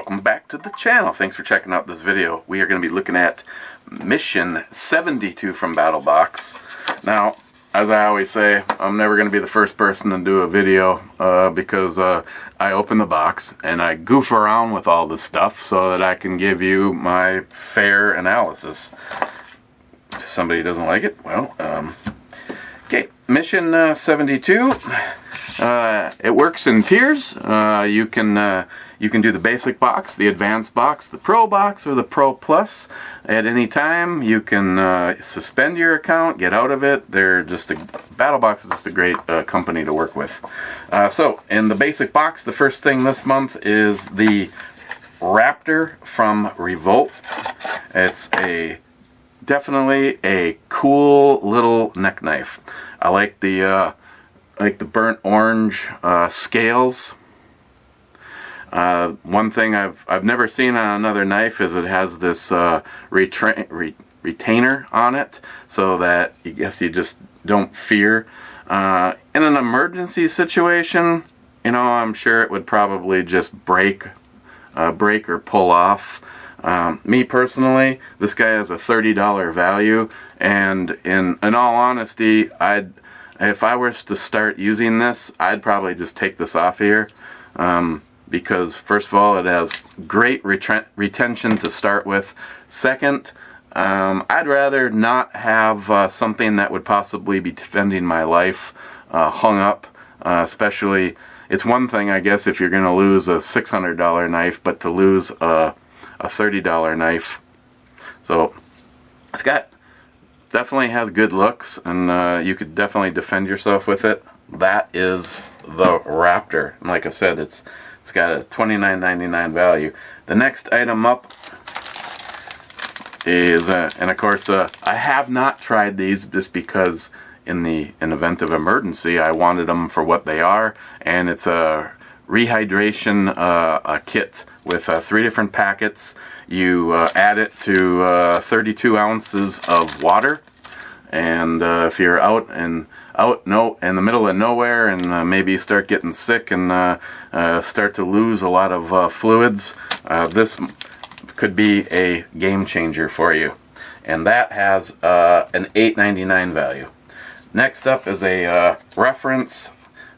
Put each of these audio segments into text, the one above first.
welcome back to the channel. Thanks for checking out this video. We are going to be looking at Mission 72 from BattlBox. Now, as I always say, I'm never going to be the first person to do a video because I open the box and I goof around with all this stuff so that I can give you my fair analysis. If somebody doesn't like it, well, okay, Mission 72. It works in tiers. You can do the basic box, the advanced box, the pro box, or the pro plus at any time. You can suspend your account, get out of it. BattlBox is just a great company to work with. So in the basic box, the first thing this month is the Raptor from Revolt. It's definitely a cool little neck knife. I like the burnt orange scales. One thing I've never seen on another knife is it has this retainer on it, so that I guess you just don't fear. In an emergency situation, you know, I'm sure it would probably just break or pull off. Me personally, this guy has a $30 value, and in all honesty, if I was to start using this, I'd probably just take this off here, because first of all, it has great retention to start with. Second, I'd rather not have something that would possibly be defending my life hung up, especially, it's one thing, I guess, if you're going to lose a $600 knife, but to lose a $30 knife. So it's definitely has good looks, and you could definitely defend yourself with it. That is the Raptor. And like I said, it's got a $29.99 value. The next item up is, and of course, I have not tried these just because in the event of emergency, I wanted them for what they are, and it's a Rehydration kit with 3 different packets. You add it to 32 ounces of water, and if you're out in the middle of nowhere and maybe you start getting sick and start to lose a lot of fluids, this could be a game changer for you. And that has an $8.99 value. Next up is a reference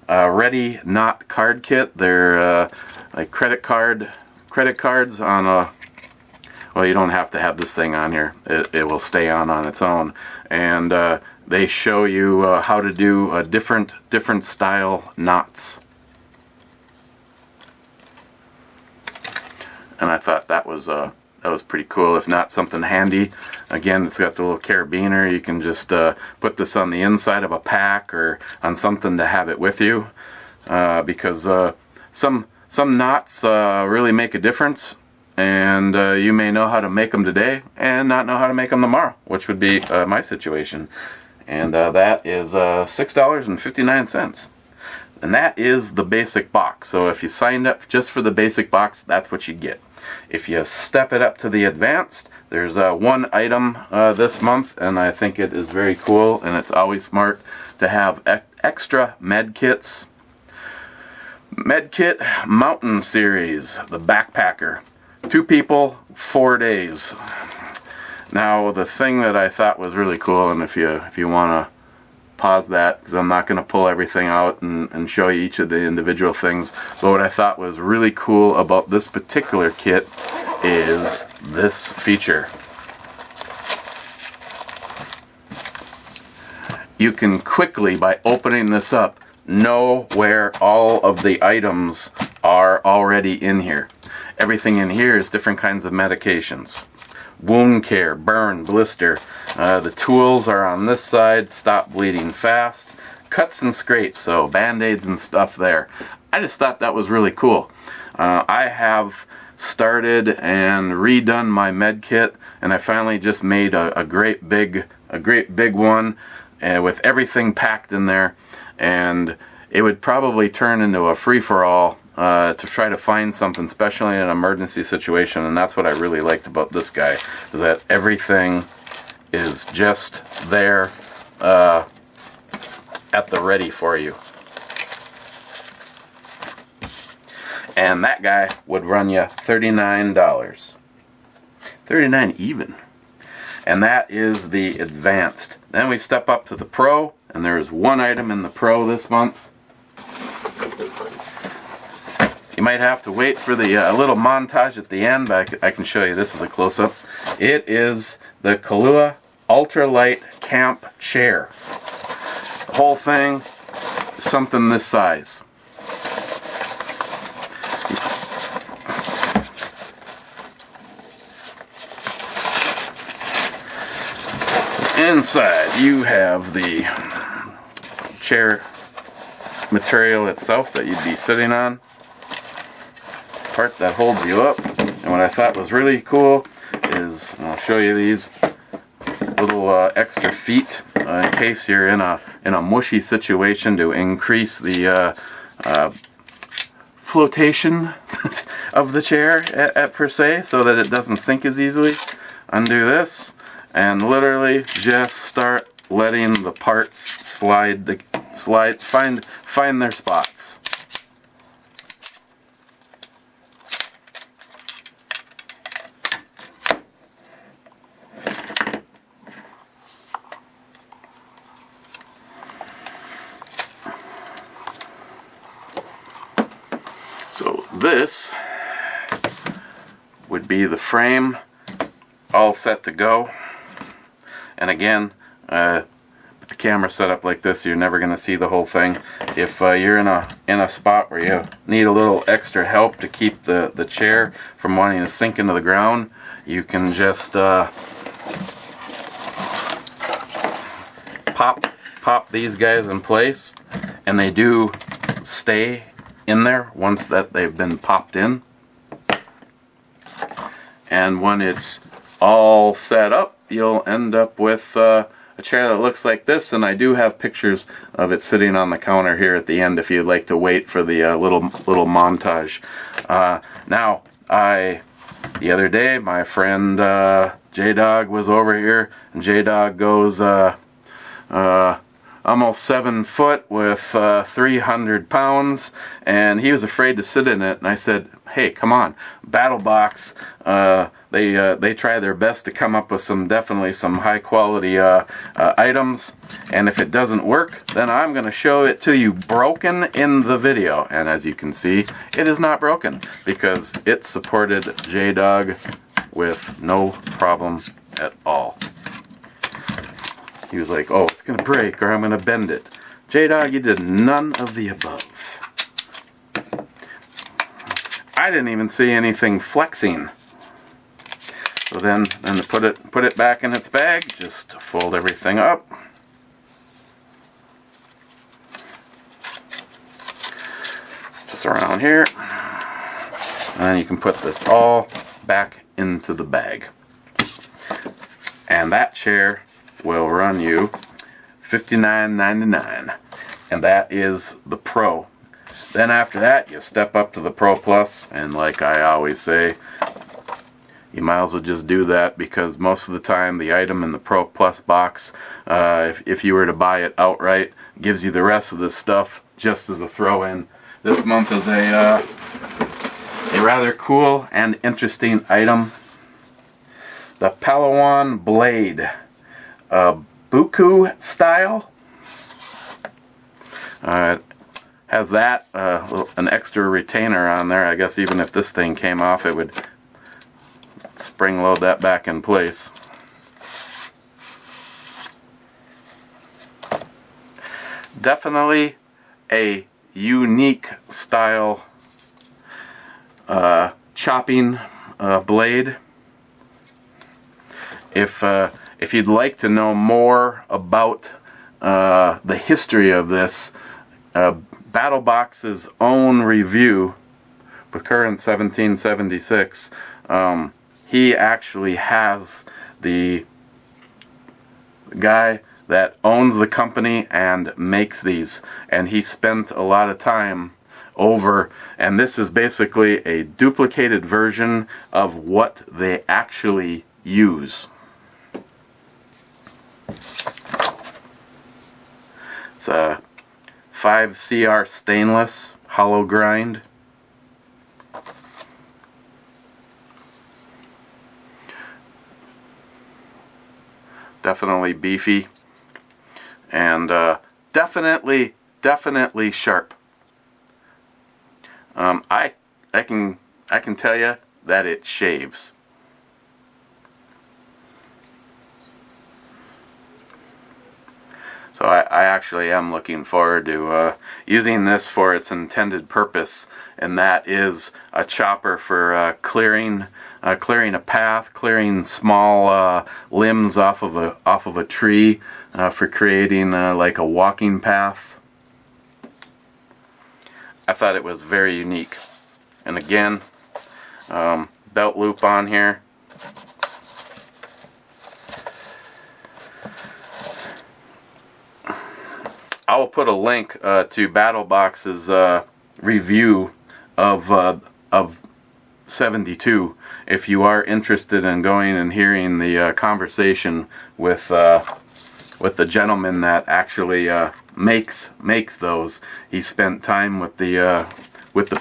Ready Not card kit. They're like credit cards on a, well, you don't have to have this thing on here. It will stay on its own. And they show you how to do different style knots. And I thought that was pretty cool, if not something handy. Again, it's got the little carabiner. You can just put this on the inside of a pack or on something to have it with you, because some knots really make a difference, and you may know how to make them today and not know how to make them tomorrow, which would be my situation. And that is $6.59. And that is the basic box. So if you signed up just for the basic box, that's what you get. If you step it up to the advanced, there's one item this month, and I think it is very cool, and it's always smart to have extra med kits. Medkit Mountain Series, the Backpacker. 2 people, 4 days. Now, the thing that I thought was really cool, and if you want to pause that, because I'm not going to pull everything out and show you each of the individual things, but what I thought was really cool about this particular kit is this feature. You can quickly, by opening this up, know where all of the items are already in here. Everything in here is different kinds of medications. Wound care, burn, blister. The tools are on this side, stop bleeding fast. Cuts and scrapes, so band-aids and stuff there. I just thought that was really cool. I have started and redone my med kit, and I finally just made a great big one with everything packed in there, and it would probably turn into a free-for-all to try to find something, especially in an emergency situation. And that's what I really liked about this guy, is that everything is just there at the ready for you. And that guy would run you $39. $39 even. And that is the advanced. Then we step up to the Pro, and there is one item in the Pro this month. You might have to wait for the little montage at the end, but I can show you. This is a close-up. It is the Kahlua Ultralight Camp Chair. The whole thing is something this size. Inside you have the chair material itself that you'd be sitting on, part that holds you up. And what I thought was really cool is, I'll show you these little extra feet in case you're in a mushy situation, to increase the flotation of the chair at per se, so that it doesn't sink as easily. Undo this and literally just start letting the parts slide, find their spots. So this would be the frame, all set to go. And again, with the camera set up like this, you're never going to see the whole thing. If you're in a spot where you need a little extra help to keep the chair from wanting to sink into the ground, you can just pop these guys in place, and they do stay in there once that they've been popped in. And when it's all set up, you'll end up with a chair that looks like this, and I do have pictures of it sitting on the counter here at the end if you'd like to wait for the little montage. Now, the other day, my friend J-Dog was over here, and J-Dog goes almost 7 foot with 300 pounds, and he was afraid to sit in it. And I said, hey, come on, BattlBox, they try their best to come up with definitely some high quality items, and if it doesn't work, then I'm going to show it to you broken in the video. And as you can see, it is not broken, because it supported J-Dog with no problem at all. He was like, oh, it's going to break or I'm going to bend it. J-Dog, you did none of the above. I didn't even see anything flexing. So then to put it back in its bag, just fold everything up. Just around here. And then you can put this all back into the bag. And that chair will run you $59.99, and that is the Pro. Then after that, you step up to the Pro Plus, and like I always say, you might as well just do that, because most of the time the item in the Pro Plus box, if you were to buy it outright, gives you the rest of the stuff just as a throw-in. This month is a rather cool and interesting item. The Palawan Blade. Buku style. Has that an extra retainer on there. I guess even if this thing came off, it would spring load that back in place. Definitely a unique style chopping blade. If you'd like to know more about the history of this, BattlBox's own review, Recurrent 1776, he actually has the guy that owns the company and makes these, and he spent a lot of time over, and this is basically a duplicated version of what they actually use. It's a 5CR stainless hollow grind. definitely beefy, and definitely sharp. I can tell you that it shaves. So I actually am looking forward to using this for its intended purpose, and that is a chopper for clearing a path, clearing small limbs off of a tree, for creating like a walking path. I thought it was very unique. And again, belt loop on here. I will put a link to BattlBox's review of 72 if you are interested in going and hearing the conversation with the gentleman that actually makes those. He spent time with the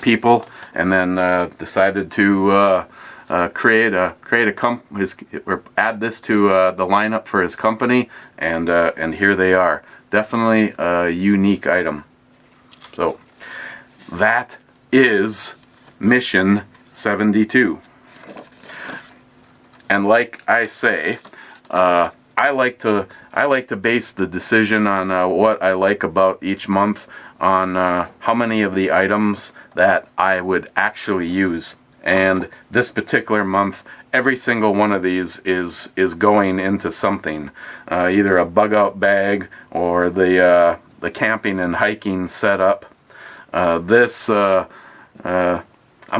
people, and then decided to create a add this to the lineup for his company, and here they are. Definitely a unique item. So that is Mission 72. And like I say, I like to base the decision on what I like about each month on how many of the items that I would actually use. And this particular month, every single one of these is going into something, either a bug out bag or the camping and hiking setup. I'm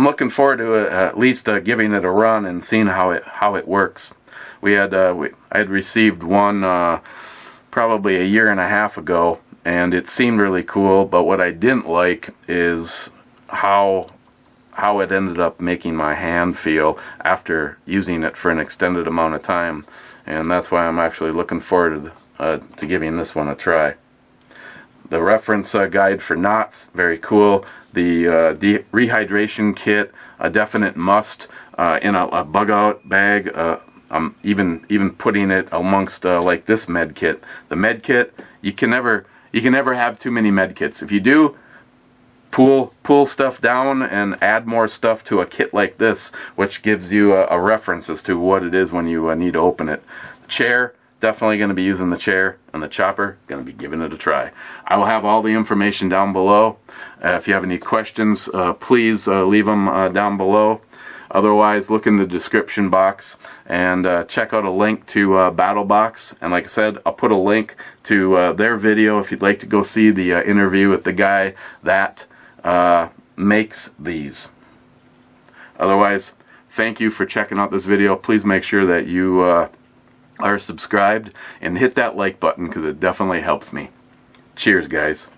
looking forward to at least giving it a run and seeing how it works. I had received one probably a year and a half ago, and it seemed really cool. But what I didn't like is how it ended up making my hand feel after using it for an extended amount of time, and that's why I'm actually looking forward to giving this one a try. The reference guide for knots, very cool. The rehydration kit, a definite must in a bug out bag. I'm even putting it amongst like this med kit. The med kit, you can never have too many med kits. If you do, pull stuff down and add more stuff to a kit like this, which gives you a reference as to what it is when you need to open it. The chair, definitely going to be using the chair, and the chopper, going to be giving it a try. I will have all the information down below. If you have any questions, please leave them down below. Otherwise, look in the description box and check out a link to BattlBox. And like I said, I'll put a link to their video if you'd like to go see the interview with the guy that makes these. Otherwise, thank you for checking out this video. Please make sure that you are subscribed and hit that like button, because it definitely helps me. Cheers, guys.